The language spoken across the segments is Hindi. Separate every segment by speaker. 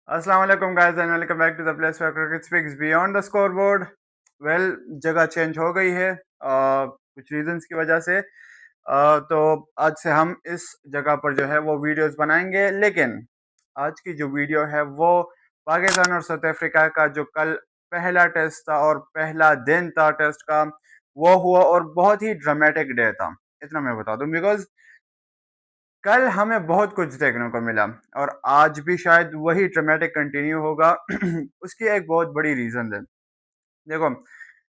Speaker 1: अस्सलाम वालेकुम guys and welcome back to the place where cricket speaks beyond the scoreboard. Well, जगह चेंज हो गई है कुछ रीजंस की वजह से। तो आज से हम इस जगह पर जो है वो वीडियोस बनाएंगे, लेकिन आज की जो वीडियो है वो पाकिस्तान और साउथ अफ्रीका का जो कल पहला टेस्ट था और पहला दिन था टेस्ट का, वो हुआ और बहुत ही ड्रामेटिक डे था। इतना मैं बता दूं बिकॉज कल हमें बहुत कुछ देखने को मिला और आज भी शायद वही ड्रामेटिक कंटिन्यू होगा। उसकी एक बहुत बड़ी रीजन है। देखो,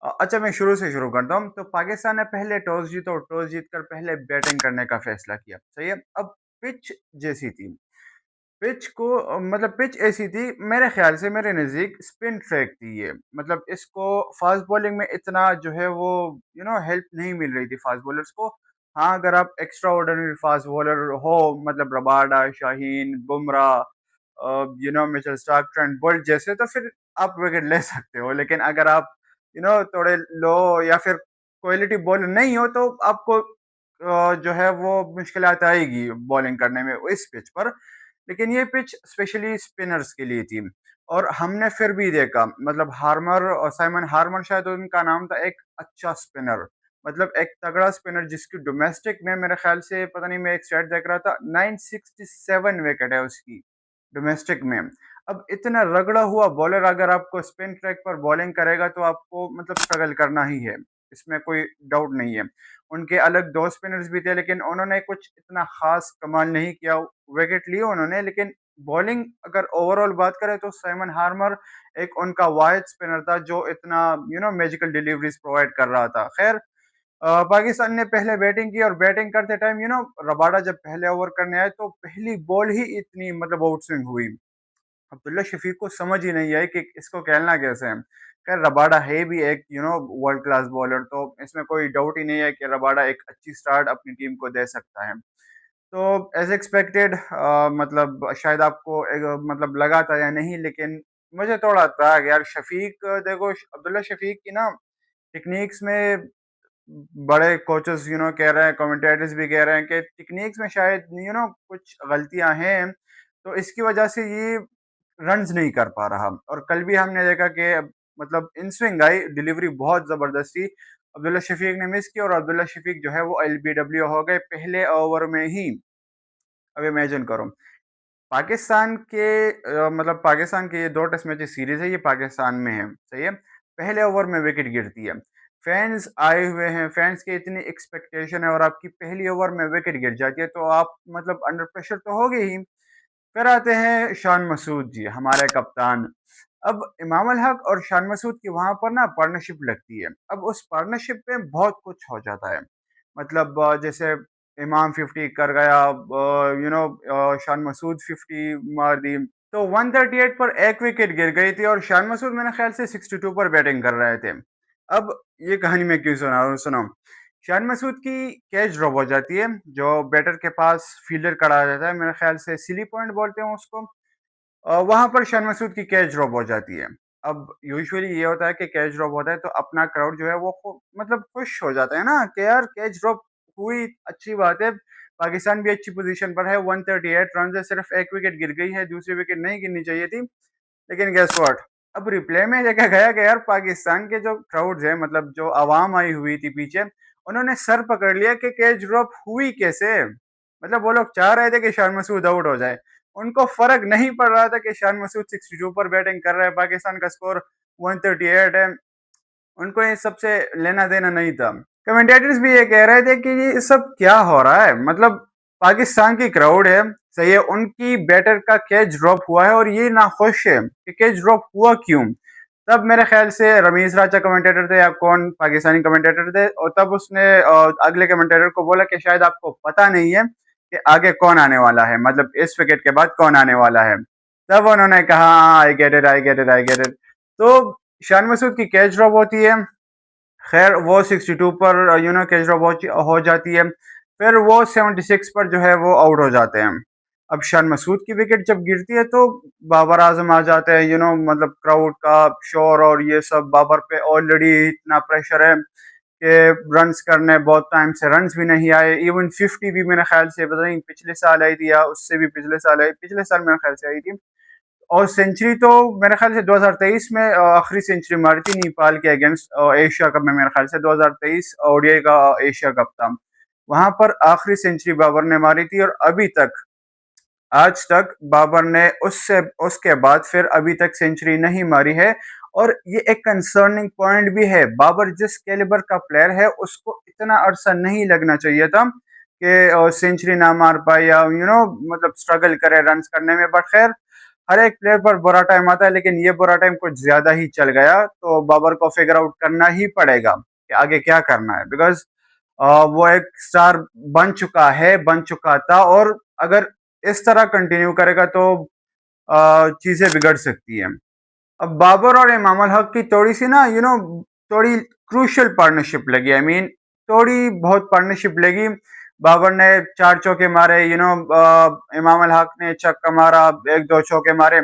Speaker 1: अच्छा मैं शुरू से शुरू करता हूँ। तो पाकिस्तान ने पहले टॉस जीता और टॉस जीतकर पहले बैटिंग करने का फैसला किया, सही है। अब पिच जैसी थी, पिच को मतलब पिच ऐसी थी, मेरे ख्याल से मेरे नज़दीक स्पिन ट्रैक थी ये। मतलब इसको फास्ट बॉलिंग में इतना जो है वो हेल्प नहीं मिल रही थी फास्ट बॉलर्स को। हाँ, अगर आप एक्स्ट्रा ऑर्डिनरी फास्ट बॉलर हो, मतलब Rabada, Shaheen, Bumrah, Mitchell Starc, Trent Boult जैसे, तो फिर आप विकेट ले सकते हो। लेकिन अगर आप थोड़े लो या फिर क्वालिटी बॉलर नहीं हो तो आपको जो है वो मुश्किलात आएगी बॉलिंग करने में इस पिच पर। लेकिन ये पिच स्पेशली स्पिनर्स के लिए थी और हमने फिर भी देखा, मतलब हार्मर और साइमन हार्मर शायद उनका नाम था, एक अच्छा स्पिनर, मतलब एक तगड़ा स्पिनर जिसकी डोमेस्टिक में मेरे ख्याल से, पता नहीं, मैं एक स्टैट देख रहा था, 967 विकेट है उसकी डोमेस्टिक में। अब इतना रगड़ा हुआ बॉलर अगर आपको स्पिन ट्रैक पर बॉलिंग करेगा तो आपको मतलब स्ट्रगल करना ही है, इसमें कोई डाउट नहीं है। उनके अलग दो स्पिनर्स भी थे लेकिन उन्होंने कुछ इतना खास कमाल नहीं किया। विकेट लिए उन्होंने, लेकिन बॉलिंग अगर ओवरऑल बात करें तो साइमन हार्मर एक उनका वाइड स्पिनर था जो इतना मैजिकल डिलीवरीज प्रोवाइड कर रहा था। खैर, पाकिस्तान ने पहले बैटिंग की और बैटिंग करते टाइम रबाडा जब पहले ओवर करने आए तो पहली बॉल ही इतनी मतलब आउट स्विंग हुई। अब्दुल्ला शफीक को समझ ही नहीं आई कि इसको खेलना कैसे है। खैर, रबाडा है भी एक वर्ल्ड क्लास बॉलर, तो इसमें कोई डाउट ही नहीं है कि रबाडा एक अच्छी स्टार्ट अपनी टीम को दे सकता है। तो एज एक्सपेक्टेड, मतलब शायद आपको मतलब लगा था या नहीं, लेकिन मुझे थोड़ा था कि यार शफीक, देखो अब्दुल्ला शफीक की ना टेक्निक्स में बड़े कोचेस कह रहे हैं, कमेंटेटर्स भी कह रहे हैं कि टेक्निक्स में शायद कुछ गलतियां हैं, तो इसकी वजह से ये रन्स नहीं कर पा रहा। और कल भी हमने देखा कि मतलब इन स्विंग आई डिलीवरी बहुत जबरदस्त थी, अब्दुल्ला शफीक ने मिस की और अब्दुल्ला शफीक जो है वो एलबीडब्ल्यू हो गए पहले ओवर में ही। अब इमेजिन करो, पाकिस्तान के मतलब पाकिस्तान के ये दो टेस्ट मैच सीरीज है, ये पाकिस्तान में है, सही है। पहले ओवर में विकेट गिरती है, फैंस आए हुए हैं, फैंस की इतनी एक्सपेक्टेशन है और आपकी पहली ओवर में विकेट गिर जाती है तो आप मतलब अंडर प्रेशर तो हो गए ही। फिर आते हैं शान मसूद जी, हमारे कप्तान। अब इमाम अल हक और शान मसूद की वहां पर ना पार्टनरशिप लगती है। अब उस पार्टनरशिप में बहुत कुछ हो जाता है, मतलब जैसे इमाम 50 कर गया, शान मसूद 50 मार दी, तो 138 पर एक विकेट गिर गई थी और शान मसूद मेरे ख्याल से 62 पर बैटिंग कर रहे थे। अब ये कहानी मैं क्यों सुना रहा हूँ, सुनो। शान मसूद की कैच ड्रॉप हो जाती है, जो बैटर के पास फील्डर खड़ा रहता है, मेरे ख्याल से सिली पॉइंट बोलते हैं उसको। वहां पर शान मसूद की कैच ड्रॉप हो जाती है। अब यूजुअली ये होता है कि कैच ड्रॉप होता है तो अपना क्राउड जो है वो मतलब खुश हो जाता है ना कि यार कैच ड्रॉप हुई, अच्छी बात है। पाकिस्तान भी अच्छी पोजीशन पर है, 138 रन से सिर्फ एक विकेट गिर गई है, दूसरी विकेट नहीं गिरनी चाहिए थी। लेकिन गेस व्हाट, अब रिप्ले में देखा गया कि यार पाकिस्तान के जो क्राउड्स है, मतलब जो आवाम आई हुई थी पीछे, उन्होंने सर पकड़ लिया कि कैच ड्रॉप हुई कैसे। मतलब वो लोग चाह रहे थे कि शान मसूद आउट हो जाए, उनको फर्क नहीं पड़ रहा था कि शान मसूद 62 पर बैटिंग कर रहा है, पाकिस्तान का स्कोर 138 है, उनको ये सबसे लेना देना नहीं था। कमेंटेटर्स भी ये कह रहे थे कि ये सब क्या हो रहा है, मतलब पाकिस्तान की क्राउड है, सही है, उनकी बैटर का कैच ड्रॉप हुआ है और ये नाखुश है कि कैच ड्रॉप हुआ क्यों। तब मेरे ख्याल से रमीज राजा कमेंटेटर थे या कौन पाकिस्तानी कमेंटेटर थे, और तब उसने अगले कमेंटेटर को बोला कि शायद आपको पता नहीं है कि आगे कौन आने वाला है, मतलब इस विकेट के बाद कौन आने वाला है। तब उन्होंने कहा I get it, I get it, I get it. तो शान मसूद की कैच ड्रॉप होती है। खैर, वो 62 पर कैच ड्रॉप हो जाती है। फिर वो 76 पर जो है वो आउट हो जाते हैं। अब शान मसूद की विकेट जब गिरती है तो बाबर आजम आ जाते हैं, मतलब क्राउड का शोर और ये सब, बाबर पे ऑलरेडी इतना प्रेशर है कि रन्स करने, बहुत टाइम से रन्स भी नहीं आए। इवन 50 भी मेरे ख्याल से, पता नहीं पिछले साल आई थी या उससे भी पिछले साल आई, पिछले साल मेरे ख्याल से आई थी। और सेंचुरी तो मेरे ख्याल से 2023 में आखिरी सेंचुरी मारी थी नेपाल के अगेंस्ट एशिया कप में। मेरे ख्याल से 2023 ओडीआई का एशिया कप था, वहां पर आखिरी सेंचुरी बाबर ने मारी थी। और अभी तक, आज तक बाबर ने उससे उसके बाद फिर अभी तक सेंचुरी नहीं मारी है। और ये एक कंसर्निंग पॉइंट भी है। बाबर जिस कैलिबर का प्लेयर है, उसको इतना अरसा नहीं लगना चाहिए था कि सेंचुरी ना मार पाए या मतलब स्ट्रगल करे रन करने में। बट खैर, हर एक प्लेयर पर बुरा टाइम आता है, लेकिन ये बुरा टाइम कुछ ज्यादा ही चल गया, तो बाबर को फिगर आउट करना ही पड़ेगा कि आगे क्या करना है। बिकॉज वो एक स्टार बन चुका था, और अगर इस तरह कंटिन्यू करेगा तो चीजें बिगड़ सकती हैं। अब बाबर और इमाम अल हक की थोड़ी सी ना थोड़ी क्रूशियल पार्टनरशिप लगी। आई मीन थोड़ी बहुत पार्टनरशिप लगी। बाबर ने 4 चौके मारे, इमाम अल हक ने छक्का मारा, 1-2 चौके मारे।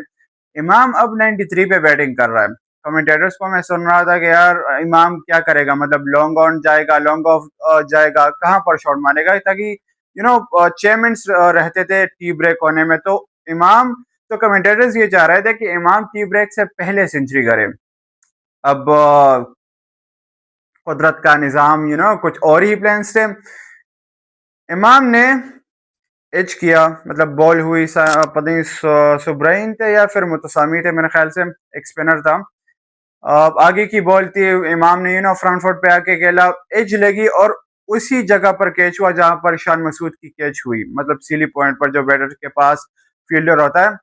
Speaker 1: इमाम अब 93 पे बैटिंग कर रहा है। कमेंटेटर्स को मैं सुन रहा था कि यार इमाम क्या करेगा, मतलब लॉन्ग ऑन जाएगा, लॉन्ग ऑफ जाएगा, कहाँ पर शॉट मारेगा, ताकि 6 मिनट्स रहते थे टी ब्रेक होने में। तो इमाम, तो कमेंटेटर्स ये चाह रहे थे कि इमाम टी ब्रेक से पहले सेंचुरी करे। अब कुदरत का निज़ाम, कुछ और ही प्लान्स थे। इमाम ने एज किया, मतलब बॉल हुई पता नहीं सुब्राइन थे या फिर मुतसामी थे, मेरे ख्याल से एक स्पिनर था। आगे की बॉल थी, इमाम ने फ्रंट फुट पे आके खेला, एज लगी और उसी जगह पर कैच हुआ जहां पर शान मसूद की कैच हुई। मतलब सीली पॉइंट पर जो बैटर के पास फील्डर होता है,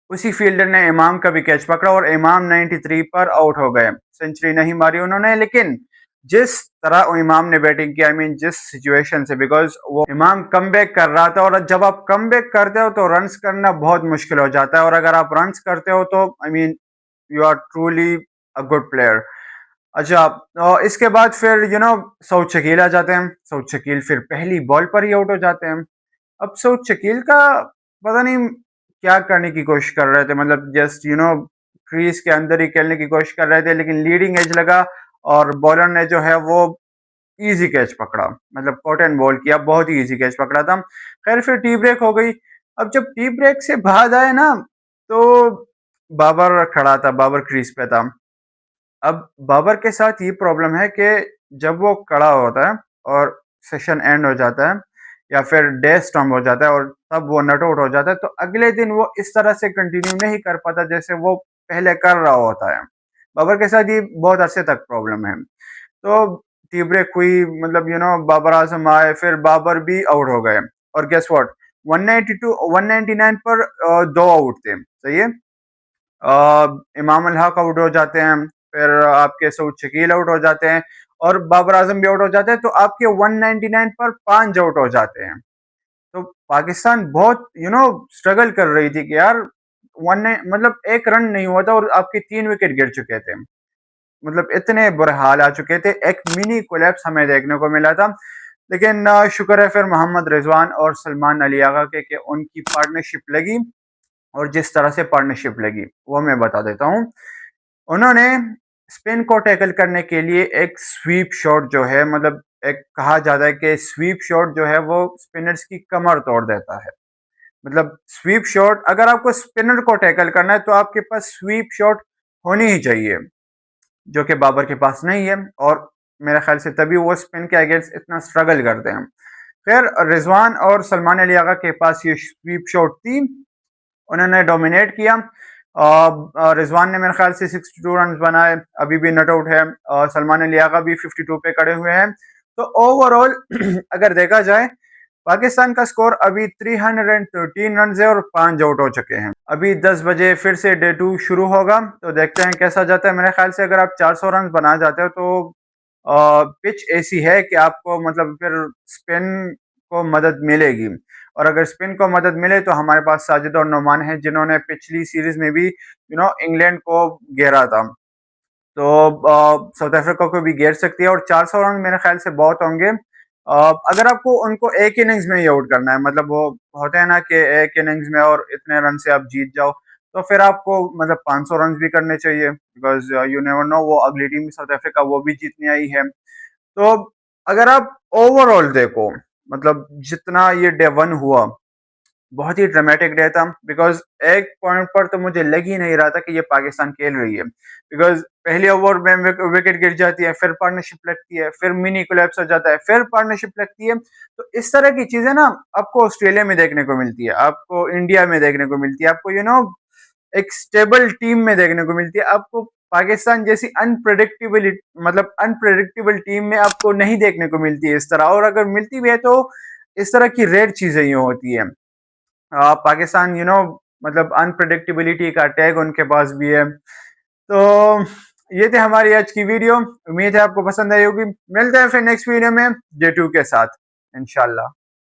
Speaker 1: उसी फील्डर ने इमाम का भी कैच पकड़ा और इमाम 93 पर आउट हो गए। सेंचुरी नहीं मारी उन्होंने, लेकिन जिस तरह इमाम ने बैटिंग की, आई मीन जिस सिचुएशन से, बिकॉज वो इमाम कमबैक कर रहा था, और जब आप कमबैक करते हो तो रन्स करना बहुत मुश्किल हो जाता है। और अगर आप रन्स करते हो तो I mean you are truly a good player. अच्छा, इसके बाद फिर सऊद शकील आ जाते हैं। सऊद शकील फिर पहली बॉल पर ही आउट हो जाते हैं। अब सऊद शकील का पता नहीं क्या करने की कोशिश कर रहे थे, मतलब जस्ट क्रीज के अंदर ही खेलने की कोशिश कर रहे थे, लेकिन लीडिंग एज लगा और बॉलर ने जो है वो इजी कैच पकड़ा, मतलब कॉट एंड बॉल किया, बहुत ही इजी कैच पकड़ा था। खैर फिर टी ब्रेक हो गई। अब जब टी ब्रेक से बाद आए ना, तो बाबर खड़ा था, बाबर क्रीज पे था। अब बाबर के साथ ये प्रॉब्लम है कि जब वो खड़ा होता है और सेशन एंड हो जाता है या फिर डे स्टम्प हो जाता है और तब वो नट आउट हो जाता है, तो अगले दिन वो इस तरह से कंटिन्यू नहीं कर पाता जैसे वो पहले कर रहा होता है। बाबर के साथ ये बहुत अरसे तक प्रॉब्लम है। तो टी ब्रेक हुई, मतलब बाबर आजम आए, फिर बाबर भी आउट हो गए। और गेस व्हाट, 192 199 पर 2 आउट थे, सही है। इमाम अल हक आउट हो जाते हैं, फिर आपके सऊद शकील आउट हो जाते हैं और बाबर आजम भी आउट हो जाते हैं, तो आपके 199 पर 5 आउट हो जाते हैं। तो पाकिस्तान बहुत स्ट्रगल कर रही थी कि यार वन, मतलब एक रन नहीं हुआ था और आपके 3 विकेट गिर चुके थे। मतलब इतने बुरे हाल आ चुके थे, एक मिनी कोलैप्स हमें देखने को मिला था। लेकिन शुक्र है फिर मोहम्मद रिजवान और सलमान अली आगा के उनकी पार्टनरशिप लगी। और जिस तरह से पार्टनरशिप लगी वो मैं बता देता हूँ। उन्होंने स्पिन को टैकल करने के लिए एक स्वीप शॉट जो है, मतलब एक कहा जाता है कि स्वीप शॉट जो है वो स्पिनर्स की कमर तोड़ देता है। मतलब स्वीप शॉट, अगर आपको स्पिनर को टैकल करना है तो आपके पास स्वीप शॉट होनी ही चाहिए, जो कि बाबर के पास नहीं है। और मेरे ख्याल से तभी वो स्पिन के अगेंस्ट इतना स्ट्रगल करते हैं। खैर, रिजवान और सलमान अली आगा के पास ये स्वीप शॉट थी, उन्होंने डोमिनेट किया। रिजवान ने मेरे ख्याल से 62 रन बनाए, अभी भी नट आउट है। सलमान अली आगा भी 52 पे खड़े हुए हैं। तो ओवरऑल अगर देखा जाए, पाकिस्तान का स्कोर अभी 313 रन है और 5 आउट हो चुके हैं। अभी 10 बजे फिर से डे 2 शुरू होगा, तो देखते हैं कैसा जाता है। मेरे ख्याल से अगर आप 400 रन बना जाते हो तो पिच ऐसी है कि आपको मतलब फिर स्पिन को मदद मिलेगी। और अगर स्पिन को मदद मिले तो हमारे पास साजिद और नोमान हैं, जिन्होंने पिछली सीरीज में भी इंग्लैंड को घेरा था। तो साउथ अफ्रीका को भी घेर सकती है और 400 रन मेरे ख्याल से बहुत होंगे। अगर आपको उनको एक इनिंग्स में ही आउट करना है, मतलब वो होते हैं ना कि एक इनिंग्स में और इतने रन से आप जीत जाओ, तो फिर आपको मतलब 500 रन भी करने चाहिए, बिकॉज यू नेवर नो, वो अगली टीम साउथ अफ्रीका वो भी जीतने आई है। तो अगर आप ओवरऑल देखो, मतलब जितना ये डे 1 हुआ, बहुत ही ड्रामेटिक डे था, बिकॉज एक पॉइंट पर तो मुझे लग ही नहीं रहा था कि ये पाकिस्तान खेल रही है, बिकॉज पहले ओवर में विकेट गिर जाती है, फिर पार्टनरशिप लगती है, फिर मिनी कोलैप्स हो जाता है, फिर पार्टनरशिप लगती है। तो इस तरह की चीजें ना आपको ऑस्ट्रेलिया में देखने को मिलती है, आपको इंडिया में देखने को मिलती है, आपको एक स्टेबल टीम में देखने को मिलती है। आपको पाकिस्तान जैसी अनप्रेडिक्टेबल, मतलब अनप्रेडिक्टेबल टीम में आपको नहीं देखने को मिलती है इस तरह, और अगर मिलती भी है तो इस तरह की रेयर चीजें ये होती है। पाकिस्तान मतलब अनप्रेडिक्टेबिलिटी का टैग उनके पास भी है। तो ये थे हमारी आज की वीडियो, उम्मीद है आपको पसंद आई होगी। मिलते हैं फिर नेक्स्ट वीडियो में डे 2 के साथ इंशाल्लाह।